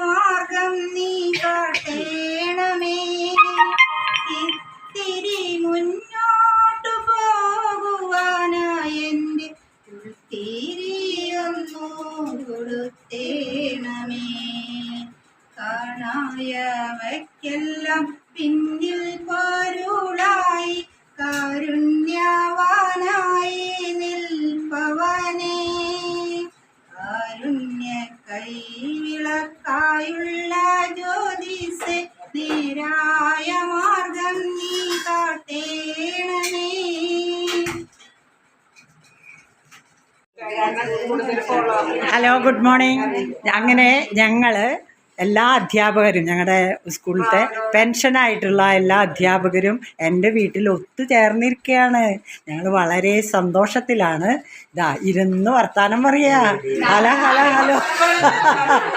മാർഗം നീ കാട്ടേണമേ. ഇത്തിരി മുന്നോട്ടു പോകുവാനായി എൻ്റെ ഉൾത്തിരിയൊന്നു കൊടുത്തേണമേ. കാണായവയ്ക്കെല്ലാം പിന്നിൽ പൊരുളായി കാരുണ്യവാനായി നിൽപ്പവനേ. കാരുണ്യ കൈവിളക്കായുള്ള ജ്യോതിസേ നേരായ മാർഗം നീ കാട്ടേണമേ. Hello, good morning. അങ്ങനെ ഞങ്ങള് എല്ലാ അധ്യാപകരും, ഞങ്ങളുടെ സ്കൂളിലത്തെ പെൻഷനായിട്ടുള്ള എല്ലാ അധ്യാപകരും എൻ്റെ വീട്ടിൽ ഒത്തുചേർന്നിരിക്കുകയാണ്. ഞങ്ങൾ വളരെ സന്തോഷത്തിലാണ്. ഇതാ ഇരുന്ന് വർത്താനം പറയാ. Hello hello hello.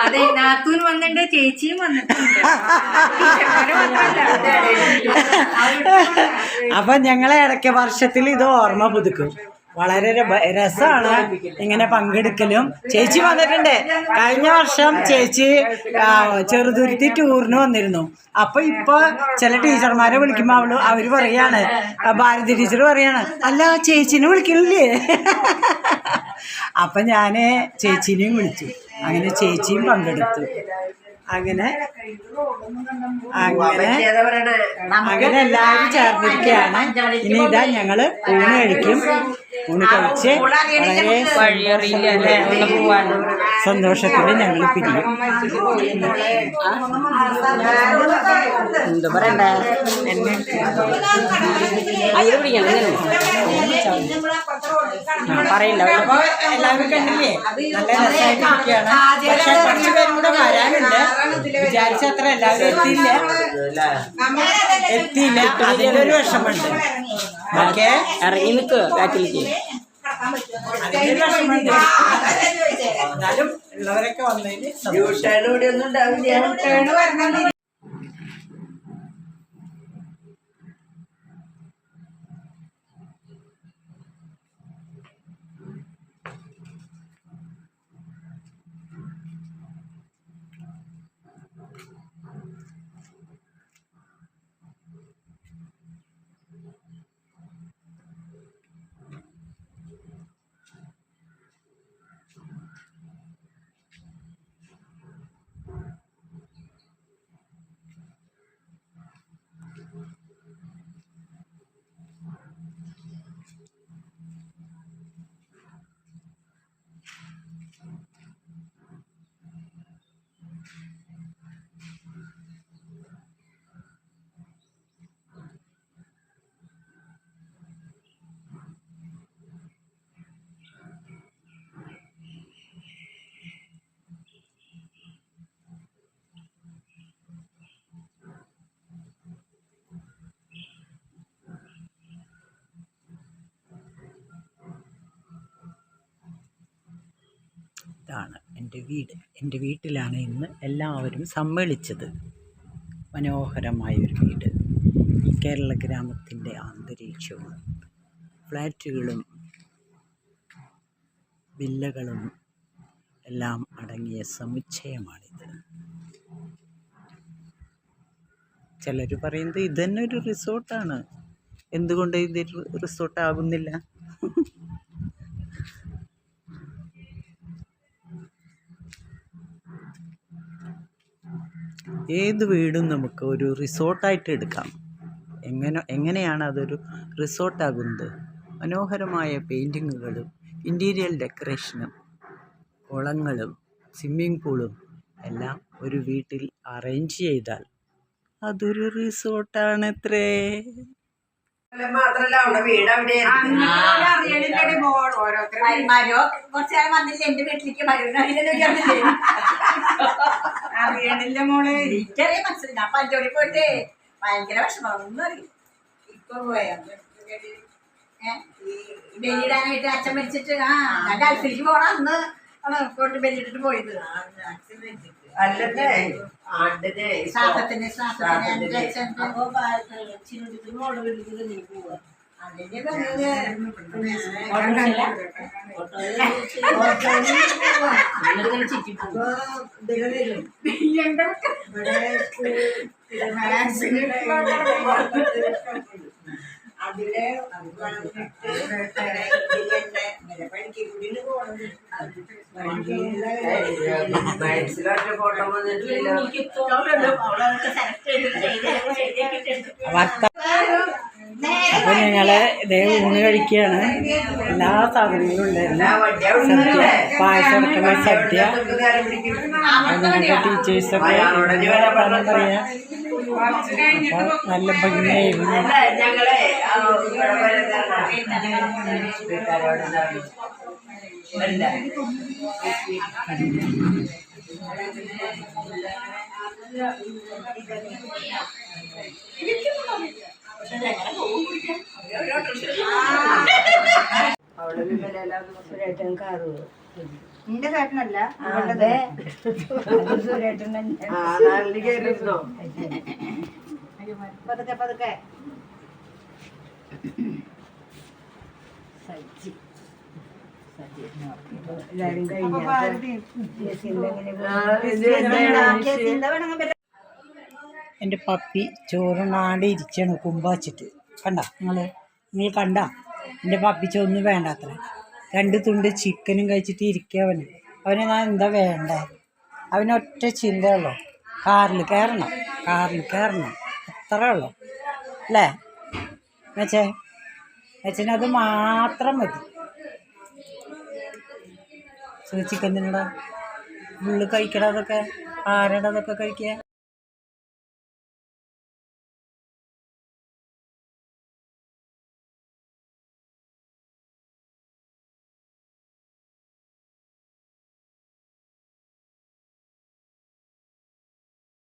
അതെ, നാത്തൂൻ വന്നിട്ടുണ്ട്, ചേച്ചിയും വന്നിട്ടുണ്ട്. അപ്പൊ ഞങ്ങളെ ഇടയ്ക്ക് വർഷത്തിൽ ഇത് ഓർമ്മ പുതുക്കും. വളരെ രസമാണ് ഇങ്ങനെ പങ്കെടുക്കലും. ചേച്ചി വന്നിട്ടുണ്ട്. കഴിഞ്ഞ വർഷം ചേച്ചി ചെറുതുരുത്തി ടൂറിന് വന്നിരുന്നു. അപ്പൊ ഇപ്പൊ ചില ടീച്ചർമാരെ വിളിക്കുമ്പോൾ അവര് പറയാണ്, ഭാരതി ടീച്ചർ പറയാണ്, അല്ല ചേച്ചിനെ വിളിക്കണില്ലേ? അപ്പൊ ഞാന് ചേച്ചീനെയും വിളിച്ചു. അങ്ങനെ ചേച്ചിയും പങ്കെടുത്തു. അങ്ങനെ അങ്ങനെ എല്ലാവരും ചേർന്നിരിക്കുകയാണ്. ഇനി ഇതാ ഞങ്ങള് ഊണ് കഴിക്കും. ഊണ് കഴിച്ച് വളരെ സന്തോഷത്തിൽ ഞങ്ങൾ പിരിയും. എന്താ പറയണ്ടേ? പറയില്ല. അപ്പൊ എല്ലാവരും കണ്ടില്ലേ, നല്ല രസമായിട്ടിരിക്കുകയാണ്. പക്ഷെ കുറച്ച് പേരും കൂടെ വരാനുണ്ട്. വിചാരിച്ചത്ര എല്ലാവരും എത്തിയില്ല. അതിൻ്റെ ഒരു വിഷമുണ്ട്. ഓക്കെ, ഇറങ്ങി നിൽക്കുക കാറ്റിലേക്ക്. അതിൻ്റെ ഒരു വിഷമുണ്ട്. എന്നാലും ഉള്ളവരൊക്കെ വന്നതിന് ഒന്നും ഉണ്ടാവില്ല. ഇതാണ് എൻ്റെ വീട്. എൻ്റെ വീട്ടിലാണ് ഇന്ന് എല്ലാവരും സമ്മേളിച്ചത്. മനോഹരമായൊരു വീട്. കേരള ഗ്രാമത്തിൻ്റെ അന്തരീക്ഷവും ഫ്ലാറ്റുകളും വില്ലകളും എല്ലാം അടങ്ങിയ സമുച്ചയമാണിത്. ചിലർ പറയുന്നത് ഇത് തന്നെ ഒരു റിസോർട്ടാണ്. എന്തുകൊണ്ട് ഇതൊരു റിസോർട്ടാകുന്നില്ല? ഏത് വീടും നമുക്ക് ഒരു റിസോർട്ടായിട്ട് എടുക്കാം. എങ്ങനെയാണ് അതൊരു റിസോർട്ടാകുന്നത്? മനോഹരമായ പെയിൻറ്റിങ്ങുകളും ഇൻറ്റീരിയൽ ഡെക്കറേഷനും കുളങ്ങളും സ്വിമ്മിംഗ് പൂളും എല്ലാം ഒരു വീട്ടിൽ അറേഞ്ച് ചെയ്താൽ അതൊരു റിസോർട്ടാണത്രേ. മാത്രല്ല അവിടെ വീട് അറിയണില്ല മോളെ. എനിക്കറിയാം, മനസ്സിലായി. ഞാൻ പഞ്ചോടി പോയിട്ട് ഭയങ്കര വിഷമം. ഒന്നും അറിയും. ഇപ്പൊ പോയാ ബലിയിടാനായിട്ട് അച്ഛൻ മരിച്ചിട്ട് ഞാൻ ഗൾഫിലേക്ക് പോണം. അന്ന് ആണ് കൊണ്ട് ബലിയിട്ടിട്ട് പോയത്. അല്ലേ ശ്രാദ്ധത്തിന് മോള് വീട്ടിൽ പോവാ. അതിന് പറഞ്ഞത് അതിലെ അപ്പൊ ഞങ്ങള് ഇതേ ഊണ് കഴിക്കുകയാണ്. എല്ലാ സാധനങ്ങളും ഉണ്ടായിരുന്നു. സദ്യ, പായസം അടക്കമുള്ള സദ്യ. ഞങ്ങളുടെ ടീച്ചേഴ്സൊക്കെ വർത്താനം പറയാ. അപ്പൊ നല്ല ഭംഗിയായിരുന്നു. നിന്റെ ചേട്ടനല്ല പതുക്കെ പതുക്കെ എൻ്റെ പപ്പി ചോറുണ്ണാണ്ട് ഇരിച്ചാണ് കുമ്പാച്ചിട്ട്. കണ്ട നിങ്ങൾ കണ്ട എൻ്റെ പപ്പിച്ച ഒന്നും വേണ്ട അത്ര. 2 തുണ്ട് ചിക്കനും കഴിച്ചിട്ട് ഇരിക്കുക അവന് ഞാൻ എന്താ വേണ്ടേ? അവനൊറ്റ ചിന്തയുള്ളൂ, കാറിൽ കയറണം അത്ര ഉള്ളൂ അല്ലേ മെച്ചനത് മാത്രം മതി. ചിക്കൻ തിന്നടാ, ഫുള്ള് കഴിക്കടാ. അതൊക്കെ ആരടാ അതൊക്കെ കഴിക്കുക?